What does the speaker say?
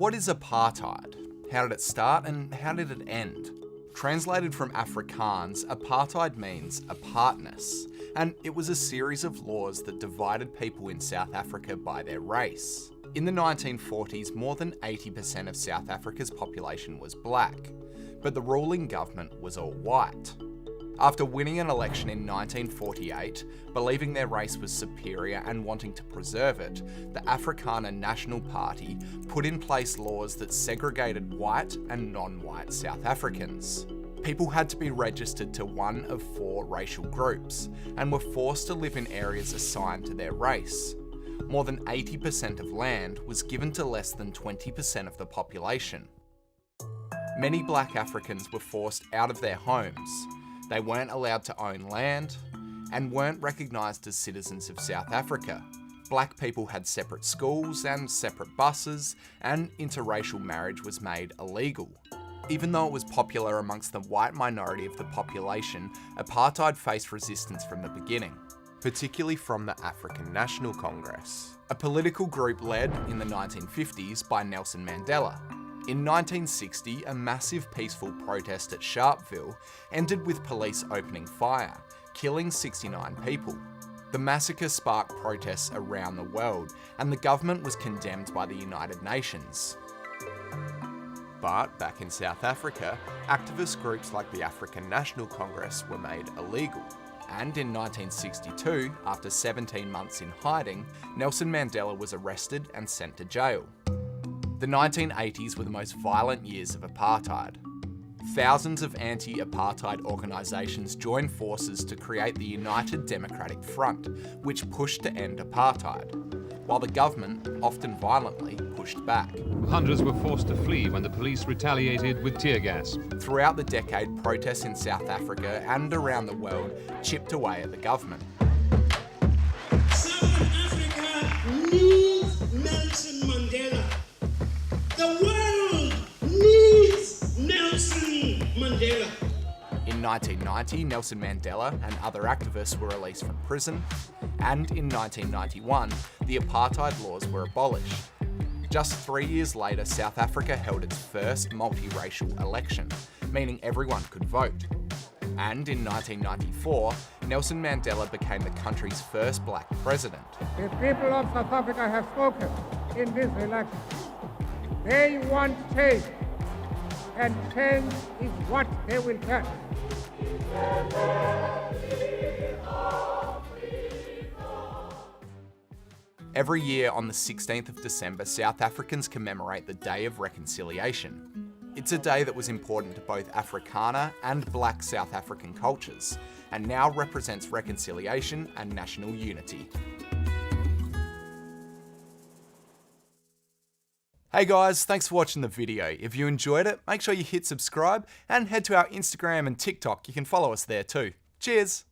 What is apartheid? How did it start and how did it end? Translated from Afrikaans, apartheid means apartness, and it was a series of laws that divided people in South Africa by their race. In the 1940s, more than 80% of South Africa's population was black, but the ruling government was all white. After winning an election in 1948, believing their race was superior and wanting to preserve it, the Afrikaner National Party put in place laws that segregated white and non-white South Africans. People had to be registered to one of 4 racial groups and were forced to live in areas assigned to their race. More than 80% of land was given to less than 20% of the population. Many black Africans were forced out of their homes. They weren't allowed to own land and weren't recognised as citizens of South Africa. Black people had separate schools and separate buses, and interracial marriage was made illegal. Even though it was popular amongst the white minority of the population, apartheid faced resistance from the beginning, particularly from the African National Congress, a political group led in the 1950s by Nelson Mandela. In 1960, a massive peaceful protest at Sharpeville ended with police opening fire, killing 69 people. The massacre sparked protests around the world, and the government was condemned by the United Nations. But back in South Africa, activist groups like the African National Congress were made illegal. And in 1962, after 17 months in hiding, Nelson Mandela was arrested and sent to jail. The 1980s were the most violent years of apartheid. Thousands of anti-apartheid organisations joined forces to create the United Democratic Front, which pushed to end apartheid, while the government, often violently, pushed back. Hundreds were forced to flee when the police retaliated with tear gas. Throughout the decade, protests in South Africa and around the world chipped away at the government. South Africa needs Nelson Mandela. The world needs Nelson Mandela. In 1990, Nelson Mandela and other activists were released from prison, and in 1991, the apartheid laws were abolished. Just 3 years later, South Africa held its first multiracial election, meaning everyone could vote. And in 1994, Nelson Mandela became the country's first black president. The people of South Africa have spoken in this election. They want change, and change is what they will get. Every year on the 16th of December, South Africans commemorate the Day of Reconciliation. It's a day that was important to both Afrikaner and Black South African cultures, and now represents reconciliation and national unity. Hey guys, thanks for watching the video. If you enjoyed it, make sure you hit subscribe and head to our Instagram and TikTok. You can follow us there too. Cheers!